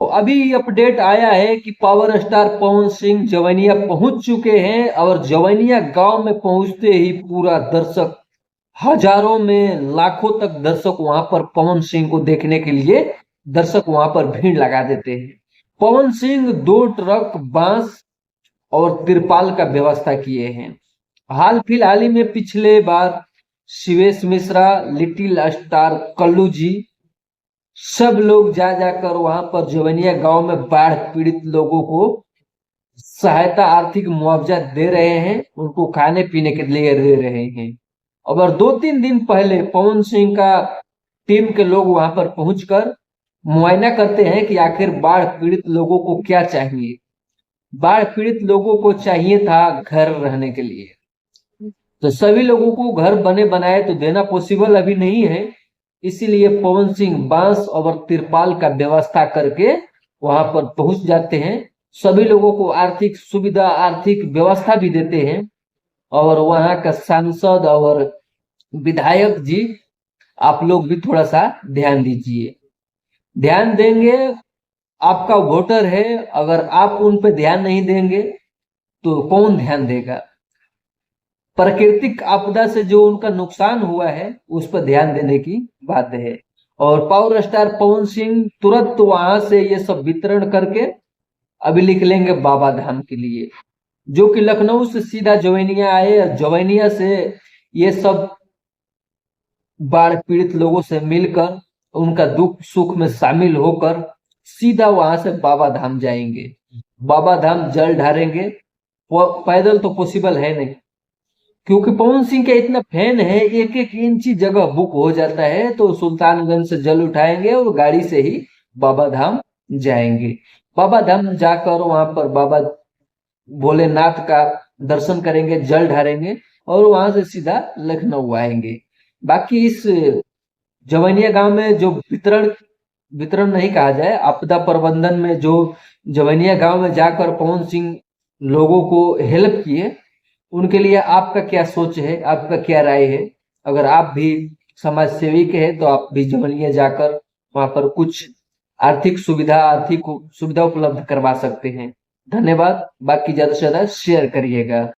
तो अभी अपडेट आया है कि पावर स्टार पवन सिंह जवैनिया पहुंच चुके हैं और जवैनिया गांव में पहुंचते ही पूरा दर्शक, हजारों में लाखों तक दर्शक वहां पर पवन सिंह को देखने के लिए दर्शक वहां पर भीड़ लगा देते हैं। पवन सिंह 2 ट्रक बांस और तिरपाल का व्यवस्था किए हैं। हाल फिलहाल ही में पिछले बार शिवेश मिश्रा, लिटिल स्टार कल्लू जी, सब लोग जा जाकर वहां पर जवनिया गांव में बाढ़ पीड़ित लोगों को सहायता, आर्थिक मुआवजा दे रहे हैं, उनको खाने पीने के लिए दे रहे हैं। और 2-3 दिन पहले पवन सिंह का टीम के लोग वहां पर पहुंचकर मुआयना करते हैं कि आखिर बाढ़ पीड़ित लोगों को क्या चाहिए। बाढ़ पीड़ित लोगों को चाहिए था घर रहने के लिए। तो सभी लोगों को घर बने बनाए तो देना पॉसिबल अभी नहीं है, इसीलिए पवन सिंह बांस और तिरपाल का व्यवस्था करके वहां पर पहुंच जाते हैं। सभी लोगों को आर्थिक सुविधा, आर्थिक व्यवस्था भी देते हैं। और वहां का सांसद और विधायक जी, आप लोग भी थोड़ा सा ध्यान दीजिए। ध्यान देंगे, आपका वोटर है, अगर आप उन पे ध्यान नहीं देंगे तो कौन ध्यान देगा। प्राकृतिक आपदा से जो उनका नुकसान हुआ है उस पर ध्यान देने की बात है। और पावर स्टार पवन सिंह तुरंत वहां से ये सब वितरण करके अभी निकलेंगे बाबा धाम के लिए, जो कि लखनऊ से सीधा जवैनिया आए और जवैनिया से ये सब बाढ़ पीड़ित लोगों से मिलकर उनका दुख सुख में शामिल होकर सीधा वहां से बाबा धाम जाएंगे। बाबा धाम जल ढारेंगे। पैदल तो पॉसिबल है नहीं, क्योंकि पवन सिंह के इतना फैन है, एक एक इंची जगह बुक हो जाता है। तो सुल्तानगंज से जल उठाएंगे और गाड़ी से ही बाबा धाम जाएंगे। बाबा धाम जाकर वहां पर बाबा भोलेनाथ का दर्शन करेंगे, जल ढारेंगे और वहां से सीधा लखनऊ आएंगे। बाकी इस जवैनिया गांव में जो वितरण वितरण नहीं कहा जाए, आपदा प्रबंधन में जो जवैनिया गांव में जाकर पवन सिंह लोगों को हेल्प किए, उनके लिए आपका क्या सोच है, आपका क्या राय है। अगर आप भी समाज सेवी के हैं तो आप भी जवनिया जाकर वहां पर कुछ आर्थिक सुविधा उपलब्ध करवा सकते हैं। धन्यवाद। बाकी ज्यादा से ज्यादा शेयर करिएगा।